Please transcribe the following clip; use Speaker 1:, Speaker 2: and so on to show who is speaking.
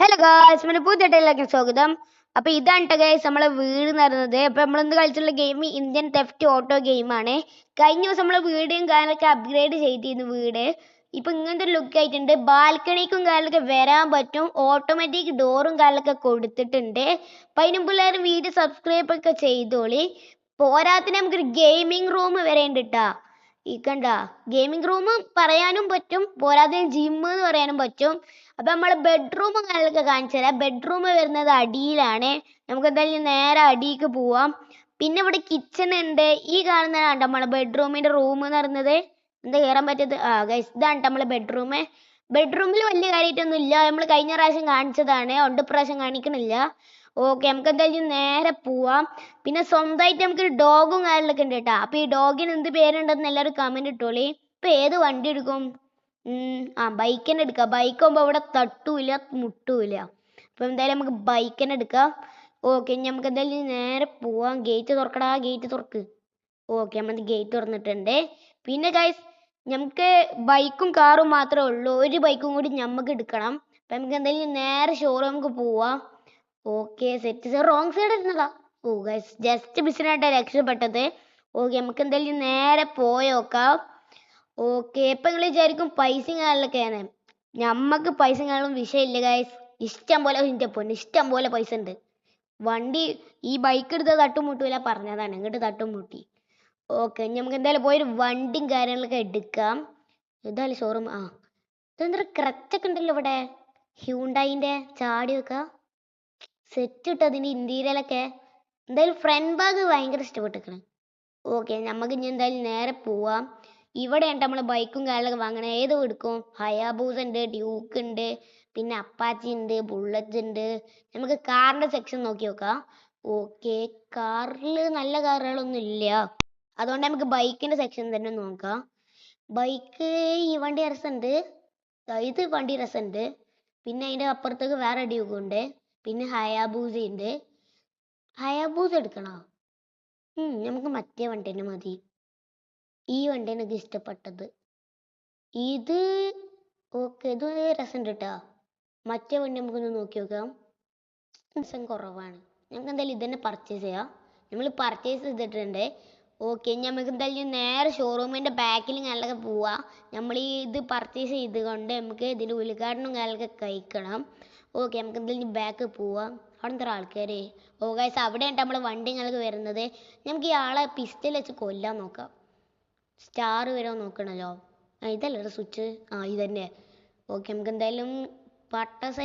Speaker 1: Hello guys, നമ്മുടെ പുതിയ ടൈലിലേക്ക് സ്വാഗതം. അപ്പൊ ഇതാണ് ഗൈസ് നമ്മളെ വീട് എന്ന് പറയുന്നത്. അപ്പൊ നമ്മളിന്ന് കളിച്ചുള്ള ഗെയിം ഇന്ത്യൻ തെഫ്റ്റ് ഓട്ടോ ഗെയിമാണ്. കഴിഞ്ഞ ദിവസം നമ്മളെ വീടും കാര്യങ്ങളൊക്കെ അപ്ഗ്രേഡ് ചെയ്തിരുന്നു വീട്. ഇപ്പൊ ഇങ്ങനത്തെ ഒരു ലുക്ക് ആയിട്ടുണ്ട്. ബാൽക്കണിക്കും കാര്യങ്ങളൊക്കെ വരാൻ പറ്റും. ഓട്ടോമാറ്റിക് ഡോറും കാര്യങ്ങളൊക്കെ കൊടുത്തിട്ടുണ്ട്. അപ്പൊ അതിന് പിള്ളേർ വീഡിയോ സബ്സ്ക്രൈബ് ഒക്കെ ചെയ്തോളി. പോരാത്തിന് നമുക്കൊരു ഗെയിമിംഗ് റൂം വരെ ഉണ്ട് കേട്ടാ. ഈ കണ്ട ഗെയിമിംഗ് റൂം പറയാനും പറ്റും, പോരാതെ ജിം എന്ന് പറയാനും പറ്റും. അപ്പൊ നമ്മള് ബെഡ്റൂം കാര്യങ്ങളൊക്കെ കാണിച്ചു തരാം. ബെഡ്റൂം വരുന്നത് അടിയിലാണ്. നമുക്ക് എന്തായാലും നേരെ അടിയിലേക്ക് പോവാം. പിന്നെ ഇവിടെ കിച്ചൺ ഉണ്ട്. ഈ കാണുന്നതാണ് നമ്മളെ ബെഡ്റൂമിന്റെ റൂം എന്ന് പറയുന്നത്. എന്താ കയറാൻ പറ്റത്? ഗൈസ്, ഇതാണ് നമ്മളെ ബെഡ്റൂം. ബെഡ്റൂമിൽ വലിയ കാര്യമായിട്ടൊന്നും ഇല്ല. നമ്മൾ കഴിഞ്ഞ പ്രാവശ്യം കാണിച്ചതാണ്, ഉണ്ട് പ്രാവശ്യം കാണിക്കണില്ല. ഓക്കെ, നമുക്ക് എന്തായാലും നേരെ പോവാം. പിന്നെ സ്വന്തമായിട്ട് നമുക്കൊരു ഡോഗും കാര്യങ്ങളൊക്കെ ഉണ്ട് കേട്ടോ. അപ്പൊ ഈ ഡോഗിന് എന്ത് പേരുണ്ടെന്ന് എല്ലാവരും കമന്റ് ഇട്ടോളി. ഇപ്പൊ ഏത് വണ്ടി എടുക്കും? ബൈക്ക് തന്നെ എടുക്കാം. ബൈക്ക് ആകുമ്പോ ഇവിടെ തട്ടൂല മുട്ടൂല. അപ്പൊ എന്തായാലും നമുക്ക് ബൈക്ക് തന്നെ എടുക്കാം. ഓക്കെ, നമുക്ക് എന്തായാലും നേരെ പോവാം. ഗേറ്റ് തുറക്കടാ, ഗേറ്റ് തുറക്ക്. ഓക്കെ, നമ്മൾ ഗേറ്റ് തുറന്നിട്ടുണ്ട്. പിന്നെ ഗൈസ്, നമുക്ക് ബൈക്കും കാറും മാത്രമേ ഉള്ളൂ. ഒരു ബൈക്കും കൂടി നമുക്ക് എടുക്കണം. അപ്പൊ നമുക്ക് എന്തായാലും നേരെ ഷോറൂമിലേക്ക് പോവാം. Okay, set. റോങ് സൈഡ് ഇരുന്നതാ. ഗൈസ്, ജസ്റ്റ് ബിസിനായിട്ടാണ് രക്ഷപ്പെട്ടത്. ഓക്കെ, നമുക്ക് എന്തായാലും നേരെ പോയോക്കാം. ഓക്കെ, ഇപ്പൊ നിങ്ങൾ വിചാരിക്കും പൈസയും കാര്യങ്ങളൊക്കെയാണ്. ഞമ്മക്ക് പൈസയും കാര്യങ്ങളും വിഷയമില്ല ഗൈസ്. ഇഷ്ടം പോലെ ഇഷ്ടം പോലെ പൈസ ഉണ്ട്. വണ്ടി ഈ ബൈക്ക് എടുത്ത് തട്ടുമുട്ടൂല പറഞ്ഞതാണ്, ഇങ്ങോട്ട് തട്ടുമുട്ടി. ഓക്കെ, നമുക്ക് എന്തായാലും പോയൊരു വണ്ടിയും കാര്യങ്ങളൊക്കെ എടുക്കാം. ഇതായാലും ഷോറൂം. ഇതെന്താ ക്രച്ചൊക്കെ ഉണ്ടല്ലോ ഇവിടെ. ഹ്യൂണ്ടായിന്റെ ചാടി വെക്കാം. സെറ്റ് ഇട്ട് അതിന്റെ ഇന്റീരിയലൊക്കെ. എന്തായാലും ഫ്രണ്ട് ഭാഗ് ഭയങ്കര ഇഷ്ടപ്പെട്ടിരിക്കണം. ഓക്കെ, നമുക്ക് ഇനി എന്തായാലും നേരെ പോവാം. ഇവിടെയാണ് നമ്മൾ ബൈക്കും കാര്യങ്ങളൊക്കെ വാങ്ങണേ. ഏതോ എടുക്കും? ഹയാബൂസ ഉണ്ട്, ഡ്യൂക്ക് ഉണ്ട്, പിന്നെ അപ്പാച്ചി ഉണ്ട്, ബുള്ളറ്റ് ഉണ്ട്. നമുക്ക് കാറിന്റെ സെക്ഷൻ നോക്കി നോക്കാം. ഓക്കെ, കാറിൽ നല്ല കാറുകളൊന്നും ഇല്ല. അതുകൊണ്ട് നമുക്ക് ബൈക്കിന്റെ സെക്ഷൻ തന്നെ നോക്കാം. ബൈക്ക് ഈ വണ്ടി രസമുണ്ട്. ഇത് വണ്ടി രസമുണ്ട്. പിന്നെ അതിന്റെ അപ്പുറത്തേക്ക് വേറെ ഡ്യൂക്ക് ഉണ്ട്. പിന്നെ ഹയാബൂസ ഉണ്ട്. ഹയാബൂസ എടുക്കണോ? നമുക്ക് മറ്റേ വണ്ടി തന്നെ മതി. ഈ വണ്ടിയാണ് എനിക്ക് ഇഷ്ടപ്പെട്ടത്. ഇത് ഓക്കെ, ഇത് രസമുണ്ട് കേട്ടോ. മറ്റേ വണ്ടി നമുക്കൊന്ന് നോക്കി നോക്കാം. രസം കുറവാണ്. നമുക്ക് എന്തായാലും ഇതന്നെ പർച്ചേസ് ചെയ്യാം. നമ്മൾ പർച്ചേസ് ചെയ്തിട്ടുണ്ട്. ഓക്കെ, നമുക്ക് എന്തായാലും നേരെ ഷോറൂമിന്റെ ബാക്കിൽ ഞങ്ങളൊക്കെ പോവാം. നമ്മൾ ഈ ഇത് പർച്ചേസ് ചെയ്തുകൊണ്ട് നമുക്ക് ഇതിന്റെ ഉദ്ഘാടനം കാര്യങ്ങളൊക്കെ കഴിക്കണം. ഓക്കെ, നമുക്ക് എന്തായാലും ബാക്ക് പോവാം. അവിടെ എന്താ ആൾക്കാരെ? ഗൈസ്, അവിടെയാണ് നമ്മൾ വണ്ടി ഞങ്ങൾക്ക് വരുന്നത്. നമുക്ക് ഈ ആളെ പിസ്റ്റൽ വെച്ച് കൊല്ലാൻ നോക്കാം. സ്റ്റാർ വരുമോ നോക്കണല്ലോ. ഇതല്ലേ സ്വിച്ച്? ഇതന്നെ. ഓക്കെ, നമുക്ക് എന്തായാലും പട്ടസ